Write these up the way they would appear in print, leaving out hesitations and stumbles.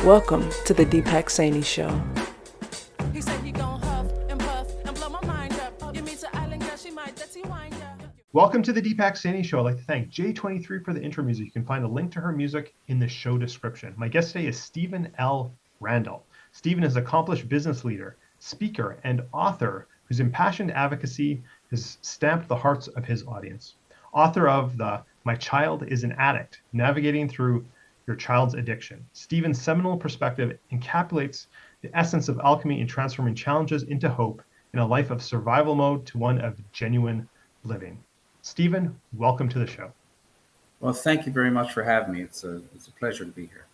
Welcome to the Deepak Saini Show. He said he gon' huff and puff and blow my mind up. You meet the island girl, she might dirty wind up. Welcome to the Deepak Saini Show. I'd like to thank J23 for the intro music. You can find a link to her music in the show description. My guest today is Stephen L Randell. Stephen is an accomplished business leader, speaker, and author whose impassioned advocacy has stamped the hearts of his audience. Author of the My Child Is An Addict, Navigating Through Your Child's Addiction. Stephen's seminal perspective encapsulates the essence of alchemy in transforming challenges into hope in a life of survival mode to one of genuine living. Stephen, welcome to the show. Well, thank you very much for having me. It's a pleasure to be here.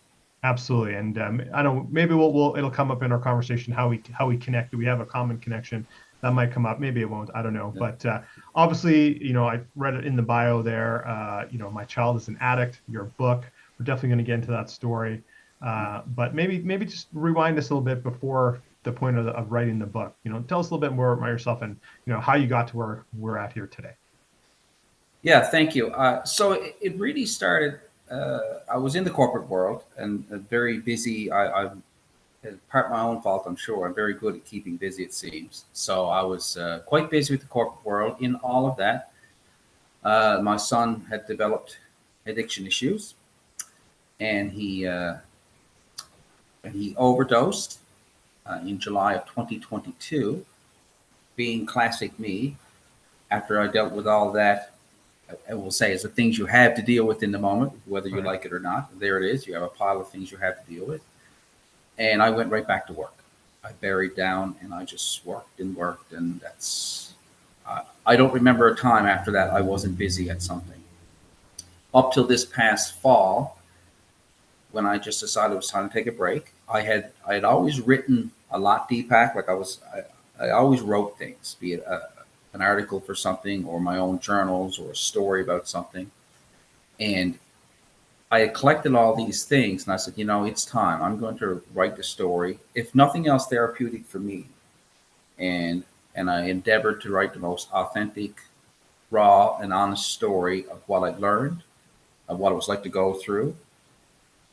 Absolutely, and I don't know, maybe it'll come up in our conversation how we connect. Do we have a common connection? That might come up. Maybe it won't. I don't know. Yeah. But obviously, I read it in the bio there. My Child Is an Addict. Your book. We're definitely going to get into that story. But maybe just rewind us a little bit before the point of writing the book. Tell us a little bit more about yourself and how you got to where we're at here today. Yeah, thank you. So it really started. I was in the corporate world and very busy. I'm part my own fault, I'm sure. I'm very good at keeping busy, it seems. So I was quite busy with the corporate world. In all of that, my son had developed addiction issues, and he overdosed in July of 2022. Being classic me, after I dealt with all that, I will say, it's the things you have to deal with in the moment, whether you like it or not. There it is. You have a pile of things you have to deal with. And I went right back to work. I buried down and I just worked. And that's, I don't remember a time after that I wasn't busy at something. Up till this past fall, when I just decided it was time to take a break. I had always written a lot, Deepak. Like I always wrote things, be it an article for something or my own journals or a story about something. And I had collected all these things and I said, it's time. I'm going to write the story, if nothing else, therapeutic for me. And I endeavored to write the most authentic, raw, and honest story of what I learned, of what it was like to go through.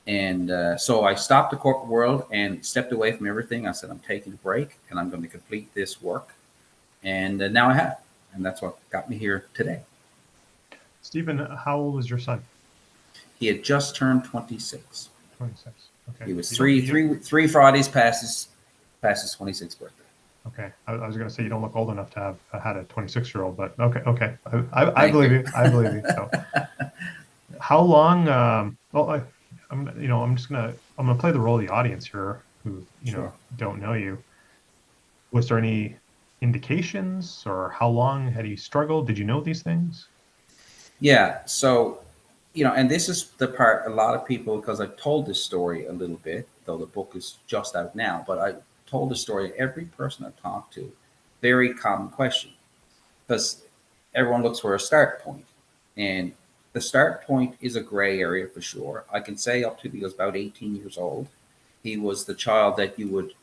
And so I stopped the corporate world and stepped away from everything. I said, I'm taking a break and I'm going to complete this work. And now I have. And that's what got me here today. Stephen, how old was your son? He had just turned 26. 26. Okay. He was three Fridays past his 26th birthday. Okay. I was going to say you don't look old enough to have had a 26-year-old, but okay. I believe you. I believe you. So, how long? I'm gonna play the role of the audience here, who Sure. don't know you. Was there any indications, or how long had he struggled? Did you know these things? Yeah. So, and this is the part a lot of people, because I've told this story a little bit, though the book is just out now, but I told the story, every person I talked to, very common question, because everyone looks for a start point. And the start point is a gray area for sure. I can say up to he was about 18 years old. He was the child that you would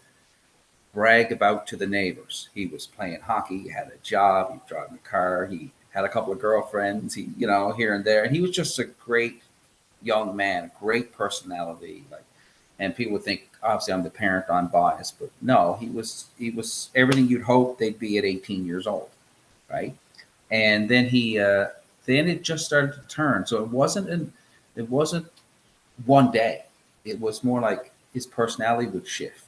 brag about to the neighbors. He was playing hockey, he had a job, he was driving a car, he had a couple of girlfriends, he, here and there. And he was just a great young man, a great personality. And people would think, obviously I'm the parent, I'm biased, but no, he was everything you'd hope they'd be at 18 years old. Right. And then then it just started to turn. So it wasn't one day. It was more like his personality would shift,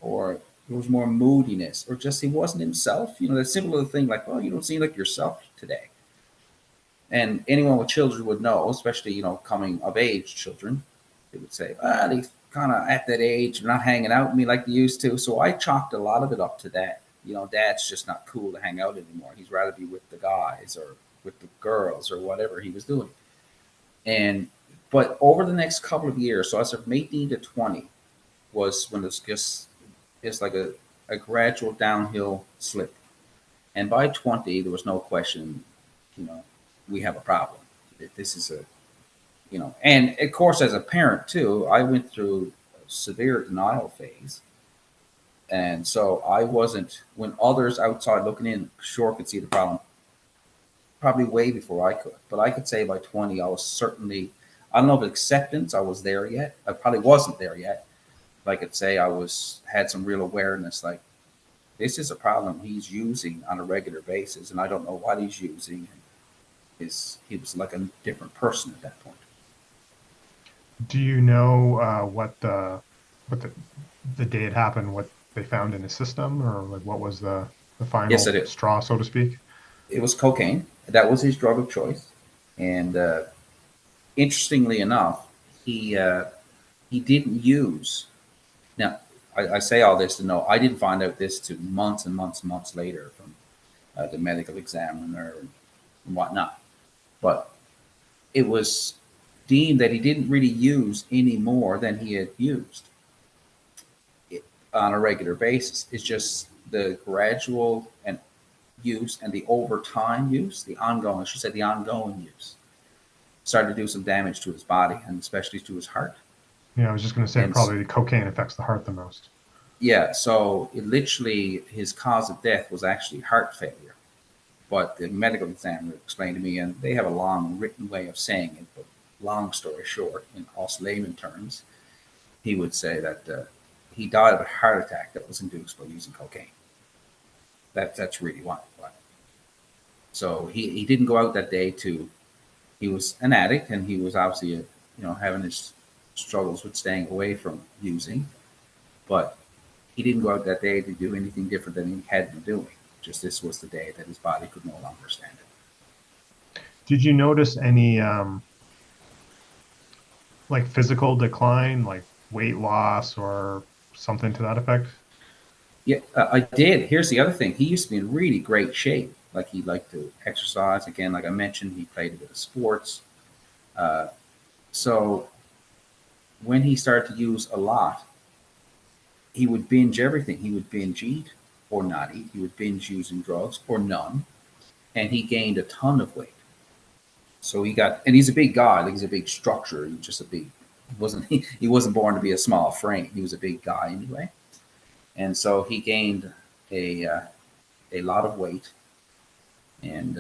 or there was more moodiness, or just he wasn't himself. The simple little thing like, oh, you don't seem like yourself today. And anyone with children would know, especially, coming of age children, they would say, they kind of at that age, not hanging out with me like they used to. So I chalked a lot of it up to that. Dad's just not cool to hang out anymore. He'd rather be with the guys or with the girls or whatever he was doing. But over the next couple of years, so I said from 18 to 20 was when it's like a gradual downhill slip. And by 20, there was no question, we have a problem. This is and of course, as a parent too, I went through a severe denial phase. And so I wasn't, when others outside looking in sure could see the problem, probably way before I could. But I could say by 20, I was certainly, I don't know if acceptance, I was there yet. I probably wasn't there yet. like I'd say had some real awareness, like this is a problem he's using on a regular basis, and I don't know what he's using. He was like a different person at that point. Do you know what the day it happened, what they found in his system, or like what was the Yes, final I do. straw, so to speak? It was cocaine. That was his drug of choice. And interestingly enough, he didn't use. Now, I say all this to know I didn't find out this to months and months and months later from the medical examiner and whatnot. But it was deemed that he didn't really use any more than he had used on a regular basis. It's just the gradual and use and the over time use, the ongoing, I should say the ongoing use, started to do some damage to his body and especially to his heart. Yeah, I was just going to say And probably the cocaine affects the heart the most. yeah, so it literally, his cause of death was actually heart failure. But the medical examiner explained to me, and they have a long written way of saying it, but long story short, in us layman terms, he would say that he died of a heart attack that was induced by using cocaine. That's really what. So he didn't go out that day to. He was an addict, and he was obviously having his struggles with staying away from using, but he didn't go out that day to do anything different than he had been doing. Just this was the day that his body could no longer stand it. Did you notice any like physical decline, like weight loss or something to that effect? Yeah, I did. Here's the other thing. He used to be in really great shape. Like he liked to exercise. Again, like I mentioned, he played a bit of sports. Uh, so when he started to use a lot, he would binge everything. He would binge eat or not eat. He would binge using drugs or none. And he gained a ton of weight. So and he's a big guy. Like he's a big structure. He's just a big, he wasn't born to be a small frame. He was a big guy anyway. And so he gained a lot of weight, and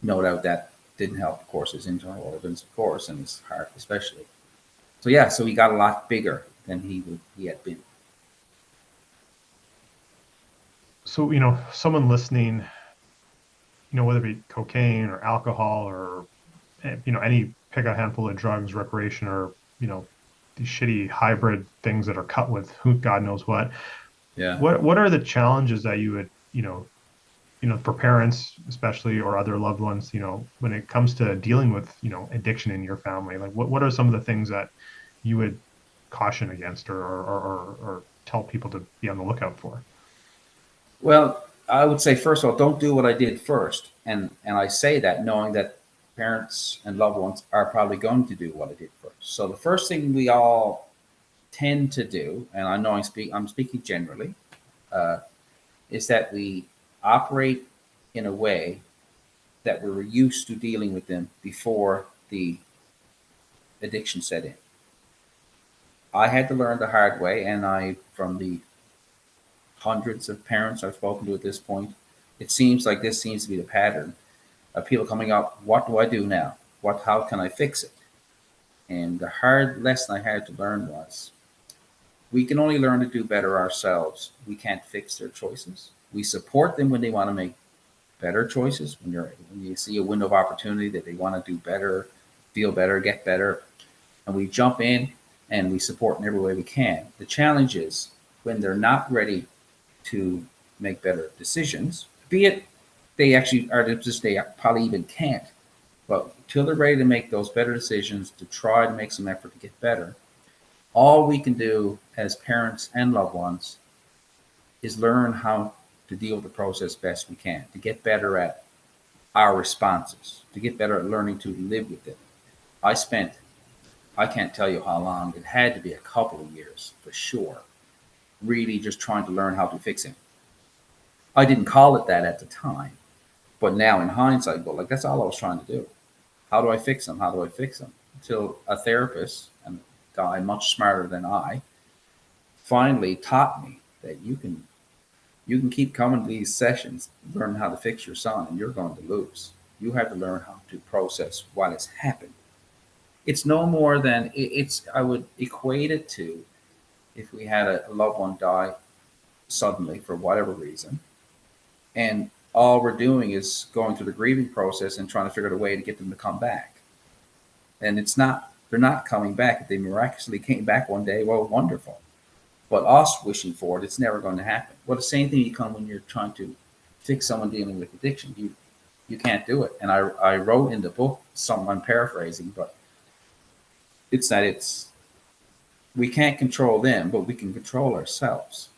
no doubt that didn't help, of course, his internal organs, of course, and his heart especially. So yeah, so he got a lot bigger than he had been. So, someone listening, whether it be cocaine or alcohol or, any pick a handful of drugs, recreation, or, these shitty hybrid things that are cut with who God knows what. Yeah. What are the challenges that you would, for parents especially or other loved ones, when it comes to dealing with, addiction in your family? Like what are some of the things that you would caution against or tell people to be on the lookout for? Well, I would say first of all, don't do what I did first, and I say that knowing that parents and loved ones are probably going to do what I did first. So the first thing we all tend to do, and I know I'm speaking generally, is that we operate in a way that we were used to dealing with them before the addiction set in. I had to learn the hard way, and from the hundreds of parents I've spoken to at this point, it seems like this seems to be the pattern of people coming up. What do I do now? How can I fix it? And the hard lesson I had to learn was we can only learn to do better ourselves. We can't fix their choices. We support them when they want to make better choices, when you see a window of opportunity that they want to do better, feel better, get better, and we jump in and we support in every way we can. The challenge is when they're not ready to make better decisions, be it they actually are just, they probably even can't, but until they're ready to make those better decisions, to try to make some effort to get better, all we can do as parents and loved ones is learn how to deal with the process best we can, to get better at our responses, to get better at learning to live with it. I can't tell you how long, it had to be a couple of years for sure, really just trying to learn how to fix him. I didn't call it that at the time, but now in hindsight, but like that's all I was trying to do. How do I fix him? How do I fix him? Until a therapist, and a guy much smarter than I, finally taught me that you can keep coming to these sessions, learn how to fix your son, and you're going to lose. You have to learn how to process what has happened. It's no more than I would equate it to if we had a loved one die suddenly for whatever reason, and all we're doing is going through the grieving process and trying to figure out a way to get them to come back. And they're not coming back. If they miraculously came back one day, well, wonderful. But us wishing for it, it's never going to happen. Well, the same thing you come when you're trying to fix someone dealing with addiction. You can't do it. And I wrote in the book, I'm paraphrasing, but it's that we can't control them, but we can control ourselves.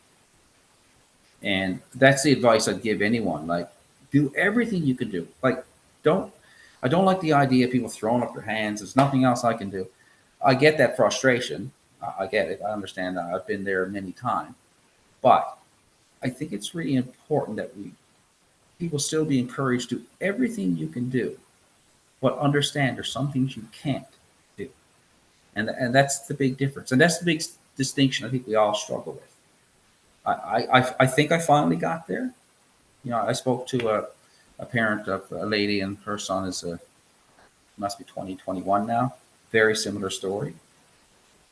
And that's the advice I'd give anyone. Like, do everything you can do. Like, I don't like the idea of people throwing up their hands. There's nothing else I can do. I get that frustration. I get it. I understand that. I've been there many times. But I think it's really important that people still be encouraged to do everything you can do, but understand there's some things you can't do. And that's the big difference. And that's the big distinction I think we all struggle with. I think I finally got there. I spoke to a parent of a lady, and her son is must be 20, 21 now. Very similar story.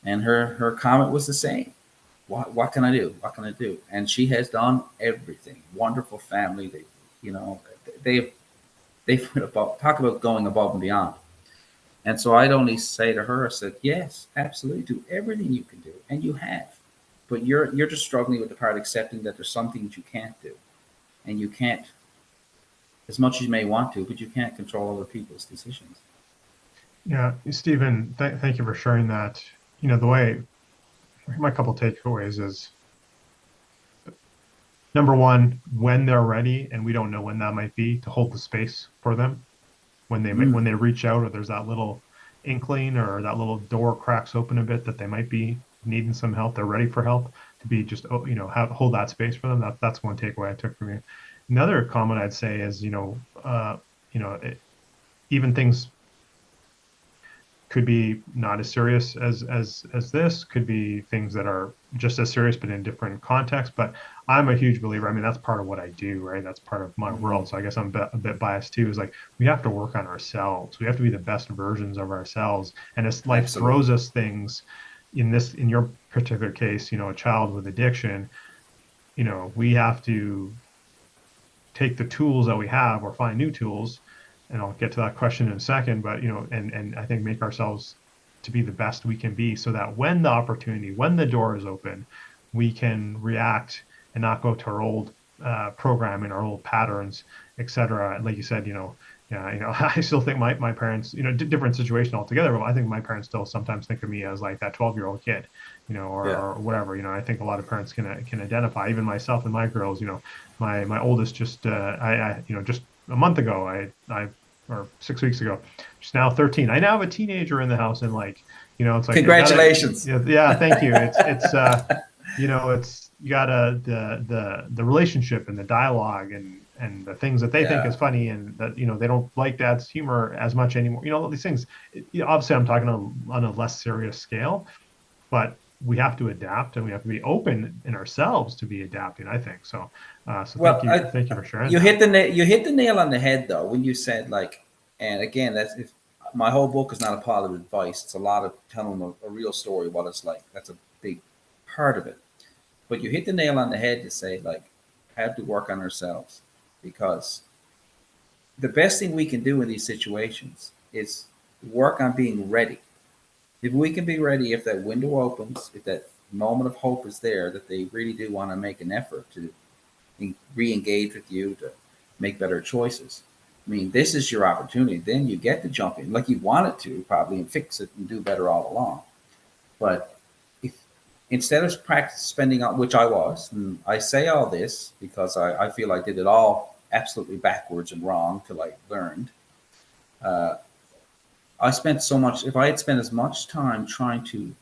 And her comment was the same. What can I do? What can I do? And she has done everything. Wonderful family. They've talk about going above and beyond. And so I'd only say to her, I said, yes, absolutely, do everything you can do, and you have. But you're just struggling with the part accepting that there's some things you can't do, and you can't, as much as you may want to, but you can't control other people's decisions. Yeah, Stephen, thank you for sharing that. The way, my couple takeaways is, number one, when they're ready, and we don't know when that might be, to hold the space for them when they reach out, or there's that little inkling or that little door cracks open a bit that they might be needing some help, they're ready for help, to be just hold that space for them. That's one takeaway I took from you. Another comment I'd say is even things could be not as serious as this, could be things that are just as serious but in different contexts. But I'm a huge believer. I mean, that's part of what I do, right? That's part of my world. So I guess I'm a bit biased too, is like, we have to work on ourselves. We have to be the best versions of ourselves. And as life throws us things, in your particular case, a child with addiction, we have to take the tools that we have or find new tools. And I'll get to that question in a second, but and I think make ourselves to be the best we can be, so that when the door is open, we can react and not go to our old programming, our old patterns, etc. Like you said, I still think my parents, different situation altogether, but I think my parents still sometimes think of me as like that 12-year-old kid, or whatever. I think a lot of parents can identify, even myself and my girls. My oldest just just a month ago, or 6 weeks ago, she's now 13. I now have a teenager in the house, and it's like, congratulations. Yeah, thank you. It's you gotta the relationship and the dialogue and the things that they think is funny, and that they don't like dad's humor as much anymore. All these things. Obviously, I'm talking on a less serious scale, but we have to adapt, and we have to be open in ourselves to be adapting, I think. So thank you for sharing. You hit the nail on the head, though, when you said, and again, my whole book is not a pile of advice. It's a lot of telling a real story, what it's like. That's a big part of it. But you hit the nail on the head to say, have to work on ourselves, because the best thing we can do in these situations is work on being ready. If we can be ready, if that window opens, if that moment of hope is there, that they really do want to make an effort to re-engage with you, to make better choices. I mean, this is your opportunity. Then you get to jump in like you wanted to, probably, and fix it and do better all along. But if instead of spending on, which I was, and I say all this because I feel I did it all absolutely backwards and wrong till I learned. I spent so much, if I had spent as much time trying to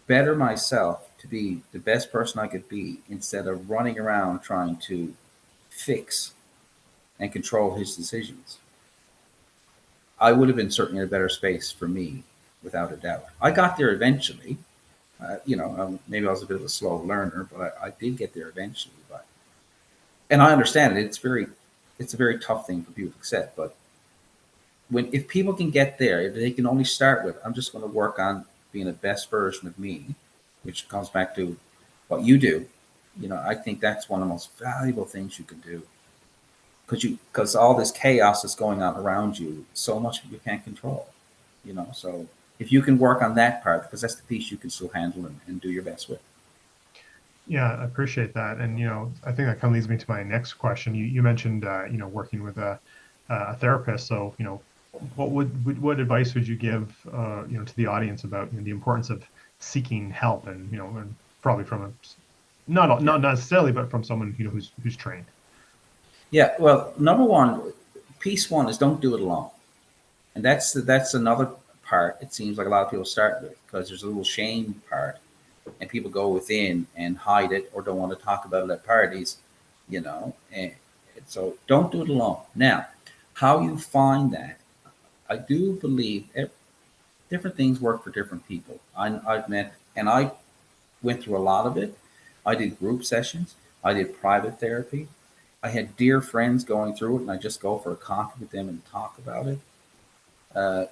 better myself to be the best person I could be, instead of running around trying to fix and control his decisions, I would have been certainly in a better space for me, without a doubt. I got there eventually. Maybe I was a bit of a slow learner, but I did get there eventually. And I understand it. It's a very tough thing for people to accept, but if people can get there, if they can only start with, I'm just going to work on being the best version of me, which comes back to what you do. I think that's one of the most valuable things you can do, because all this chaos that's going on around you, so much you can't control. So if you can work on that part, because that's the piece you can still handle and do your best with. Yeah, I appreciate that. And, I think that kind of leads me to my next question. You mentioned, working with a therapist. So, what advice would you give, to the audience about, the importance of seeking help and probably from not necessarily, but from someone, who's trained. Yeah, well, number one, piece one is don't do it alone. And that's another part it seems like a lot of people start with, because there's a little shame part, and people go within and hide it or don't want to talk about it at parties, and so don't do it alone. Now, how you find that, I do believe different things work for different people. I've met, and I went through a lot of it. I did group sessions, I did private therapy. I had dear friends going through it, and I just go for a coffee with them and talk about it. Uh,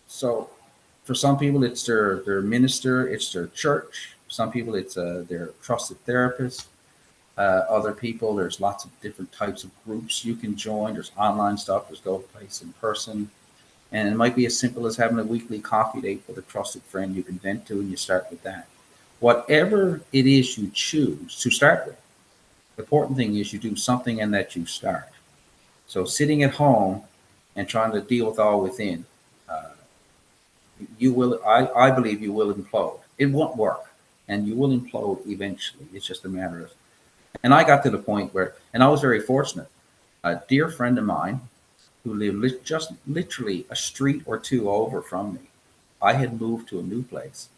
so for some people, it's their minister, it's their church. Some people, it's their trusted therapist. Other people, there's lots of different types of groups you can join. There's online stuff, there's go place in person. And it might be as simple as having a weekly coffee date with a trusted friend you can vent to, and you start with that. Whatever it is you choose to start with, the important thing is you do something and that you start. So sitting at home and trying to deal with all within, uh, you will. I believe you will implode. It won't work, and you will implode eventually. It's just a matter of. And I got to the point where, and I was very fortunate. A dear friend of mine who lived just literally a street or two over from me. I had moved to a new place.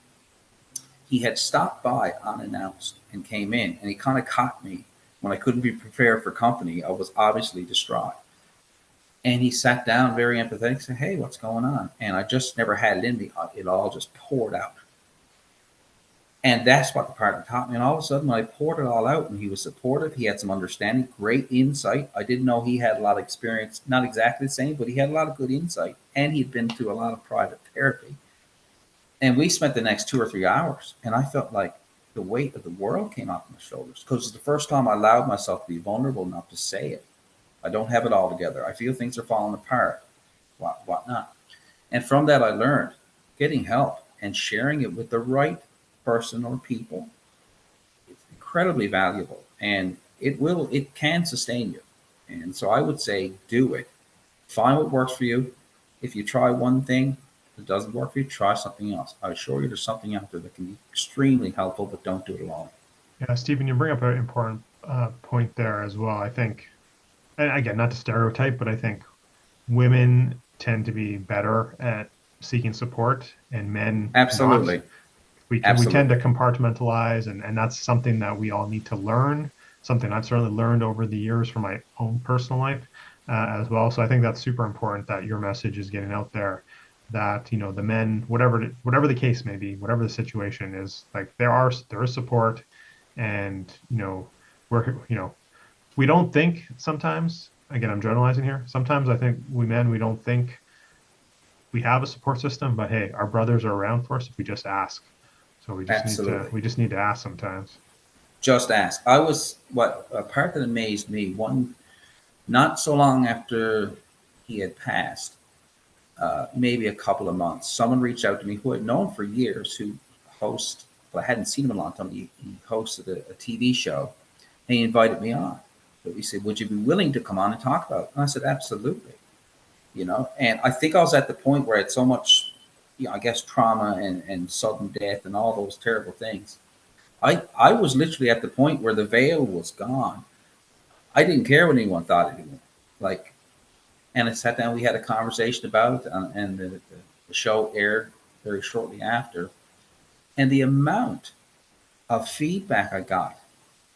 He had stopped by unannounced and came in, and he kind of caught me when I couldn't be prepared for company. I was obviously distraught. And he sat down very empathetic, said, "Hey, what's going on?" And I just never had it in me. It all just poured out. And that's what the partner taught me. And all of a sudden, when I poured it all out, and he was supportive, he had some understanding, great insight. I didn't know he had a lot of experience, not exactly the same, but he had a lot of good insight. And he'd been through a lot of private therapy. And we spent the next 2 or 3 hours, and I felt like the weight of the world came off my shoulders, because it's the first time I allowed myself to be vulnerable enough to say it. I don't have it all together. I feel things are falling apart, whatnot. And from that, I learned getting help and sharing it with the right person or people is incredibly valuable, and it can sustain you. And so I would say do it. Find what works for you. If you try one thing, it doesn't work for you, try something else. I assure you there's something out there that can be extremely helpful, but don't do it alone. Yeah, Stephen, you bring up an important point there as well. I think, and again, not to stereotype, but I think women tend to be better at seeking support, and men Absolutely. not. We Absolutely. tend to compartmentalize, and that's something that we all need to learn. Something I've certainly learned over the years from my own personal life as well. So I think that's super important that your message is getting out there. That the men, whatever the case may be, whatever the situation is, like there is support, and we don't think sometimes. Again, I'm generalizing here. Sometimes I think we don't think we have a support system, but hey, our brothers are around for us if we just ask. So Absolutely. we just need to ask sometimes. Just ask. I was what a part that amazed me. One, not so long after he had passed, maybe a couple of months, someone reached out to me who I'd known for years, who hosts. Well, I hadn't seen him in a long time. He hosted a TV show, and he invited me on. But he said, "Would you be willing to come on and talk about it?" And I said, "Absolutely." And I think I was at the point where I had so much, I guess, trauma and sudden death and all those terrible things. I was literally at the point where the veil was gone. I didn't care what anyone thought anymore. Like, and I sat down, we had a conversation about it, and the show aired very shortly after. And the amount of feedback I got,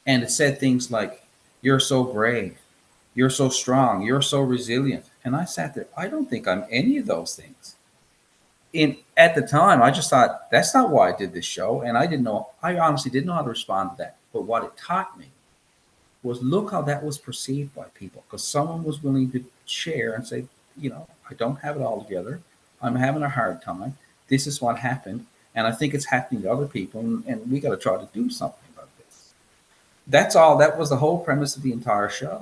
and it said things like, "You're so brave, you're so strong, you're so resilient." And I sat there, I don't think I'm any of those things. At the time, I just thought that's not why I did this show, and I honestly didn't know how to respond to that. But what it taught me was look how that was perceived by people, because someone was willing to share and say, I don't have it all together. I'm having a hard time. This is what happened. And I think it's happening to other people, and we got to try to do something about this. That's all. That was the whole premise of the entire show.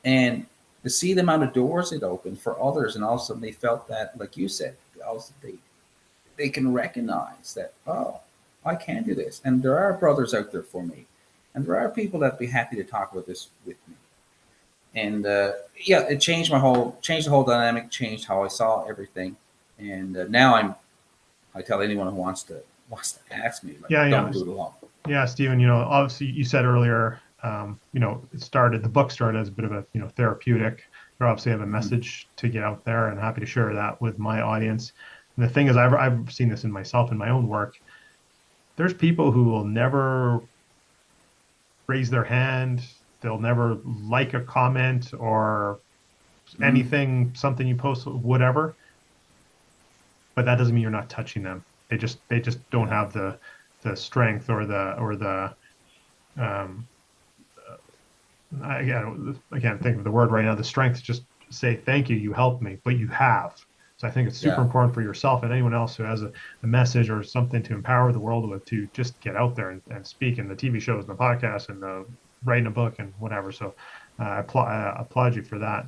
And to see the amount of doors it opened for others, and all of a sudden they felt that, like you said, also they can recognize that, oh, I can do this, and there are brothers out there for me, and there are people that'd be happy to talk about this with me. And yeah, it changed the whole dynamic, changed how I saw everything. And now I tell anyone who wants to ask me, like, Yeah, don't do it alone. yeah, Stephen. Obviously, you said earlier, the book started as a bit of a therapeutic. You obviously have a message to get out there, and happy to share that with my audience. And the thing is, I've seen this in myself in my own work. There's people who will never raise their hand. They'll never like a comment or anything, something you post, whatever. But that doesn't mean you're not touching them. They just don't have the strength or the I can't think of the word right now. The strength to just say thank you. You helped me, but you have. So I think it's super important for yourself and anyone else who has a message or something to empower the world with, to just get out there and speak in the TV shows and the podcasts and the writing a book and whatever. So I applaud you for that.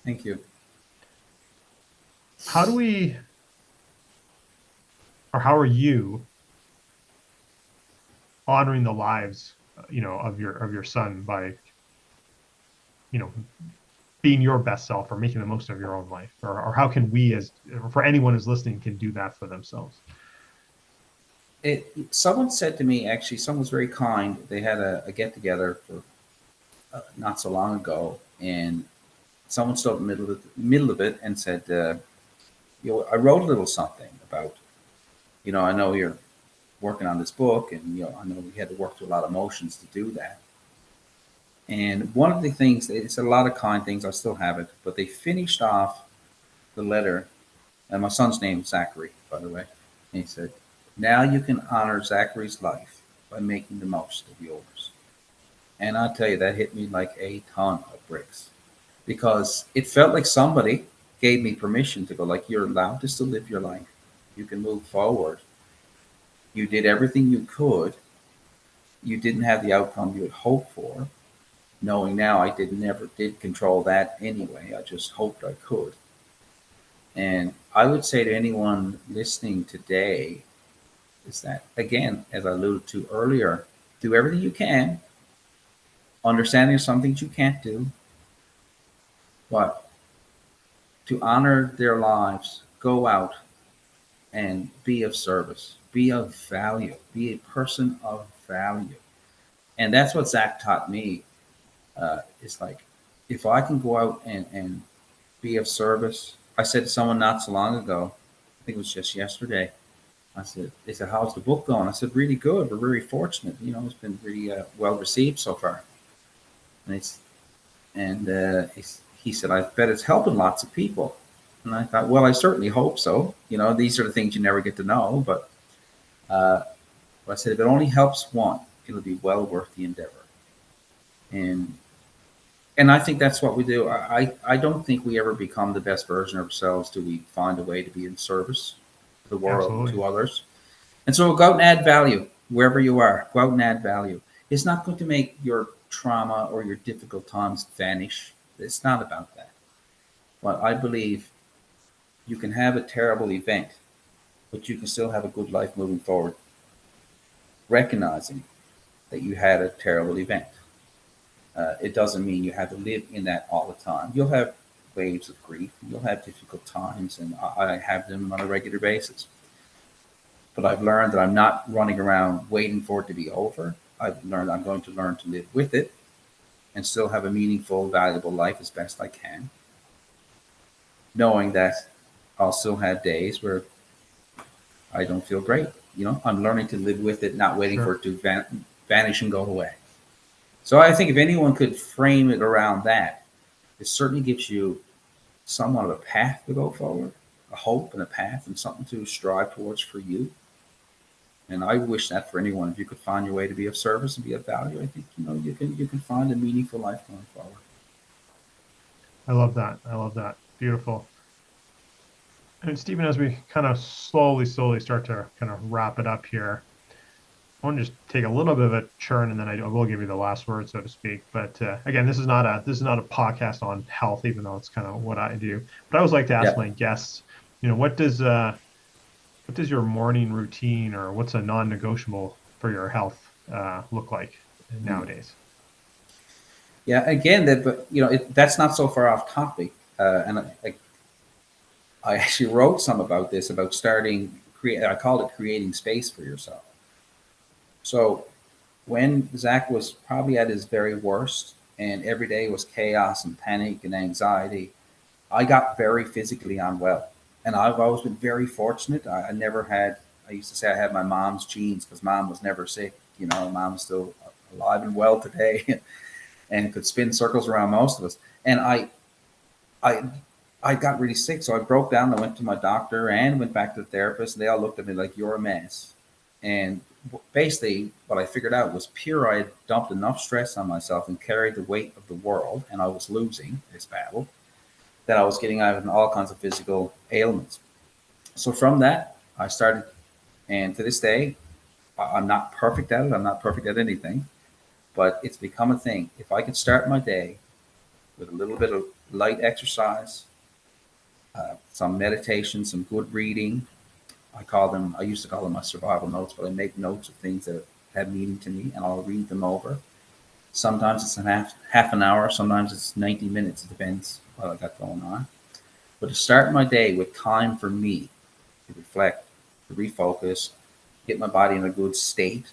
Thank you. How do we, or how are you honoring the lives, of your son by, being your best self or making the most of your own life? Or how can we, for anyone who's listening, can do that for themselves? Someone said to me, actually, someone was very kind. They had a get together for not so long ago, and someone stood in the middle of it and said, I wrote a little something about, I know you're working on this book, and I know we had to work through a lot of emotions to do that. And one of the things, it's a lot of kind things, I still have it, but they finished off the letter, and my son's name is Zachary, by the way. And he said, now you can honor Zachary's life by making the most of yours. And I'll tell you, that hit me like a ton of bricks, because it felt like somebody gave me permission to go, like, you're allowed to still live your life. You can move forward. You did everything you could. You didn't have the outcome you had hoped for. Knowing now I never did control that anyway. I just hoped I could. And I would say to anyone listening today is that, again, as I alluded to earlier, do everything you can. Understanding some things you can't do. But to honor their lives, go out and be of service. Be of value. Be a person of value. And that's what Zach taught me. It's like, if I can go out and be of service. I said to someone not so long ago, I think it was just yesterday, they said, how's the book going? I said, really good. We're very fortunate. It's been really well received so far. And he said, I bet it's helping lots of people. And I thought, well, I certainly hope so. These are the things you never get to know. But I said, if it only helps one, it'll be well worth the endeavor. And I think that's what we do. I don't think we ever become the best version of ourselves till we find a way to be in service to the world, Absolutely. To others. And so go out and add value wherever you are. Go out and add value. It's not going to make your trauma or your difficult times vanish. It's not about that. But I believe you can have a terrible event, but you can still have a good life moving forward, recognizing that you had a terrible event. It doesn't mean you have to live in that all the time. You'll have waves of grief. You'll have difficult times, and I have them on a regular basis. But I've learned that I'm not running around waiting for it to be over. I've learned I'm going to learn to live with it and still have a meaningful, valuable life as best I can, knowing that I'll still have days where I don't feel great. I'm learning to live with it, not waiting for it to vanish and go away. So I think if anyone could frame it around that, it certainly gives you somewhat of a path to go forward, a hope and a path and something to strive towards for you. And I wish that for anyone. If you could find your way to be of service and be of value, I think you can find a meaningful life going forward. I love that. Beautiful. And Stephen, as we kind of slowly start to kind of wrap it up here, I want to just take a little bit of a churn, and then I will give you the last word, so to speak. But again, this is not a podcast on health, even though it's kind of what I do. But I always like to ask Yeah. my guests, what does your morning routine, or what's a non-negotiable for your health look like Mm. nowadays? Yeah. Again, that, but that's not so far off topic. And I actually wrote some about this, about starting create. I called it creating space for yourself. So when Zach was probably at his very worst, and every day was chaos and panic and anxiety, I got very physically unwell. And I've always been very fortunate. I never had, I used to say I had my mom's genes, because mom was never sick. Mom's still alive and well today and could spin circles around most of us. And I, I got really sick. So I broke down. I went to my doctor and went back to the therapist. And they all looked at me like, you're a mess. And basically, what I figured out was pure. I had dumped enough stress on myself and carried the weight of the world, and I was losing this battle, that I was getting out of all kinds of physical ailments. So from that, I started, and to this day, I'm not perfect at it. I'm not perfect at anything, but it's become a thing. If I can start my day with a little bit of light exercise, some meditation, some good reading, I used to call them my survival notes, but I make notes of things that have meaning to me, and I'll read them over. Sometimes it's half an hour, sometimes it's 90 minutes. It depends what I got going on. But to start my day with time for me to reflect, to refocus, get my body in a good state,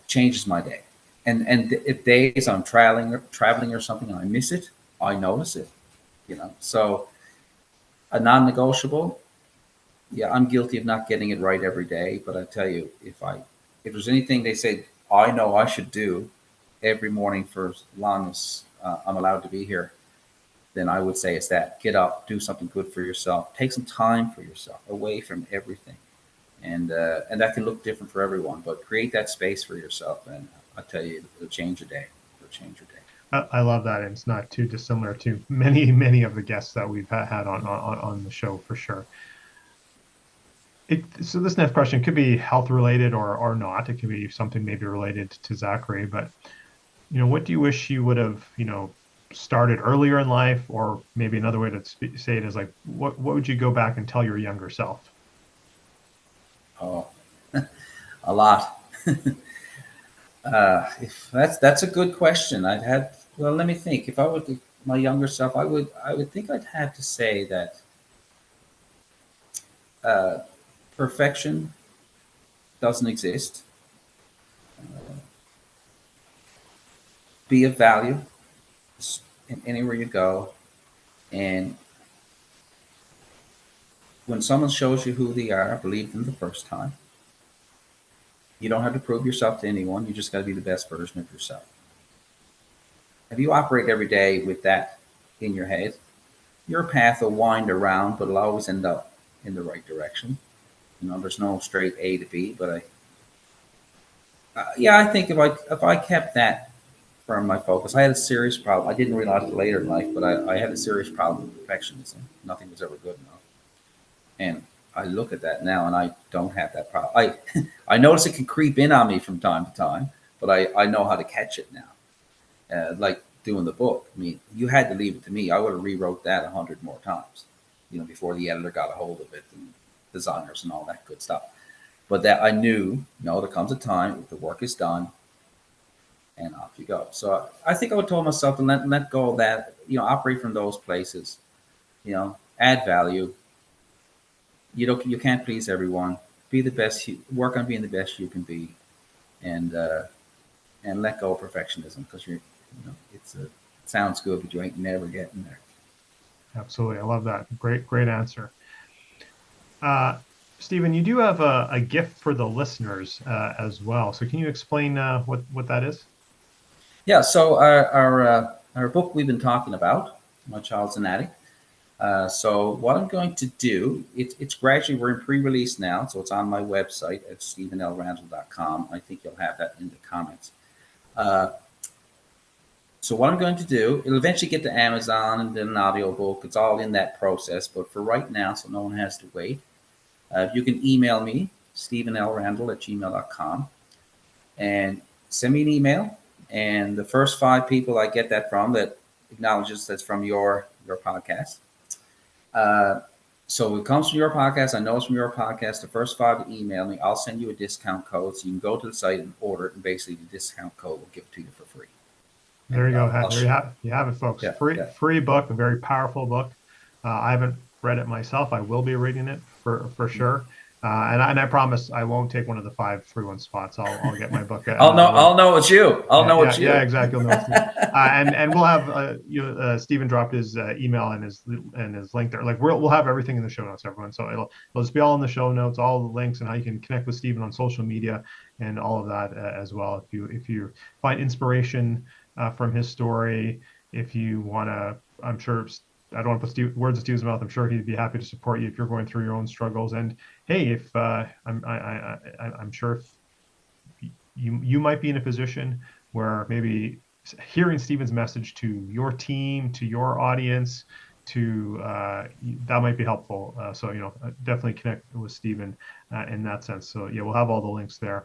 changes my day. And if days I'm traveling or something and I miss it, I notice it. So a non-negotiable. Yeah, I'm guilty of not getting it right every day. But I tell you, if there's anything they say I know I should do every morning for as long as I'm allowed to be here, then I would say it's that: get up, do something good for yourself, take some time for yourself, away from everything, and that can look different for everyone. But create that space for yourself, and I tell you, it'll change your day. It'll change your day. I love that, and it's not too dissimilar to many of the guests that we've had on the show, for sure. So this next question could be health related or not. It could be something maybe related to Zachary, but what do you wish you would have started earlier in life, or maybe another way to say it is like, what would you go back and tell your younger self? Oh, a lot. If that's a good question. Well, let me think. If I were to my younger self, I would think I'd have to say that uh, perfection doesn't exist. Be of value in anywhere you go, and when someone shows you who they are, believe them the first time. You don't have to prove yourself to anyone. You just got to be the best version of yourself. If you operate every day with that in your head, your path will wind around, but it'll always end up in the right direction. There's no straight A to B, but yeah, I think if I kept that from my focus, I had a serious problem. I didn't realize it later in life, but I had a serious problem with perfectionism. Nothing was ever good enough, and I look at that now, and I don't have that problem. I notice it can creep in on me from time to time, but I know how to catch it now. Like doing the book. I mean, you had to leave it to me. I would have rewrote that 100 more times, before the editor got a hold of it, and designers and all that good stuff. But that I knew, no, there comes a time the work is done, and off you go. So I think I would tell myself to let go of that. Operate from those places. Add value. You can't please everyone. Be the best. Work on being the best you can be, and let go of perfectionism, because it sounds good, but you ain't never getting there. Absolutely, I love that. Great answer. Stephen, you do have a gift for the listeners as well. So can you explain what that is? Yeah. So our book we've been talking about, My Child's an Addict. So what I'm going to do, it's gradually, we're in pre-release now, so it's on my website at stephenlrandell.com. I think you'll have that in the comments. So what I'm going to do, it'll eventually get to Amazon and then an audiobook. It's all in that process. But for right now, so no one has to wait, you can email me, stephenlrandell@gmail.com, and send me an email. And the first 5 people I get that from that acknowledges that's from your podcast. So it comes from your podcast. I know it's from your podcast. The first 5 to email me, I'll send you a discount code. So you can go to the site and order it. And basically the discount code will give it to you for free. There you go. There you have it, folks. Yeah, free book, a very powerful book. I haven't read it myself. I will be reading it for sure. And I promise I won't take one of the 5 free one spots. I'll get my book. I'll know it's you. I'll know it's you. Yeah, exactly. I'll know it's me. And we'll have Stephen dropped his email and his link there. Like we'll have everything in the show notes, everyone. So it'll just be all in the show notes, all the links and how you can connect with Stephen on social media and all of that as well. If you find inspiration from his story, if you want to, I'm sure. I don't want to put words in Steve's mouth. I'm sure he'd be happy to support you if you're going through your own struggles. And hey, if I'm sure if you might be in a position where maybe hearing Stephen's message to your team, to your audience, that might be helpful. So definitely connect with Stephen in that sense. So yeah, we'll have all the links there.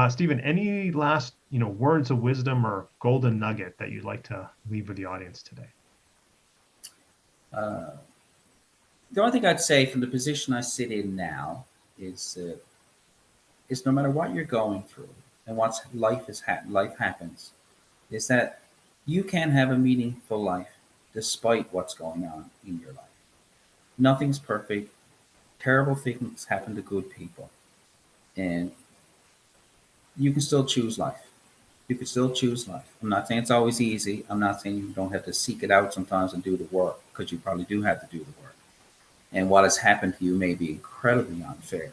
Stephen, any last words of wisdom or golden nugget that you'd like to leave with the audience today? The only thing I'd say from the position I sit in now is no matter what you're going through and what life happens, is that you can have a meaningful life despite what's going on in your life. Nothing's perfect. Terrible things happen to good people. And you can still choose life. You can still choose life. I'm not saying it's always easy. I'm not saying you don't have to seek it out sometimes and do the work, because you probably do have to do the work. And what has happened to you may be incredibly unfair.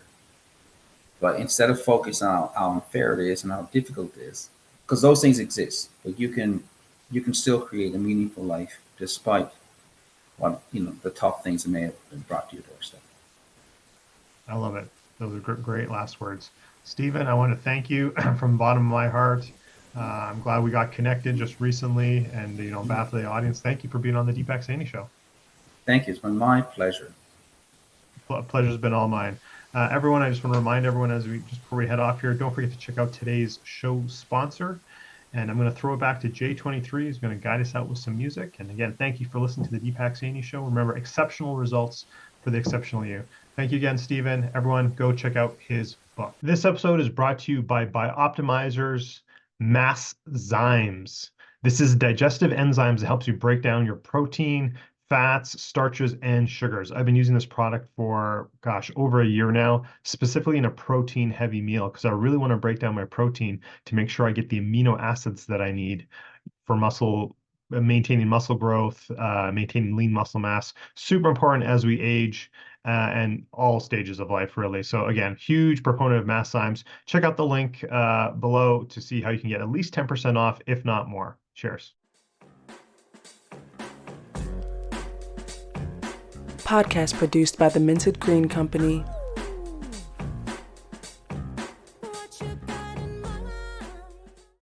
But instead of focusing on how unfair it is and how difficult it is, because those things exist, but you can still create a meaningful life despite what the tough things that may have been brought to your doorstep. I love it. Those are great last words. Stephen, I want to thank you from the bottom of my heart. I'm glad we got connected just recently, and on behalf of the audience, thank you for being on the Deepak Saini Show. Thank you. It's been my pleasure. Pleasure's been all mine. Everyone, I just want to remind everyone before we head off here, don't forget to check out today's show sponsor. And I'm going to throw it back to J23, who's going to guide us out with some music. And again, thank you for listening to the Deepak Saini Show. Remember, exceptional results for the exceptional you. Thank you again, Stephen. Everyone, go check out his book. This episode is brought to you by Optimizer's Masszymes. This is digestive enzymes that helps you break down your protein, fats, starches, and sugars. I've been using this product for, over a year now, specifically in a protein-heavy meal, because I really want to break down my protein to make sure I get the amino acids that I need for maintaining muscle growth, maintaining lean muscle mass. Super important as we age and all stages of life, really. So again, huge proponent of Masszymes. Check out the link below to see how you can get at least 10% off, if not more. Cheers. Podcast produced by the Minted Green Company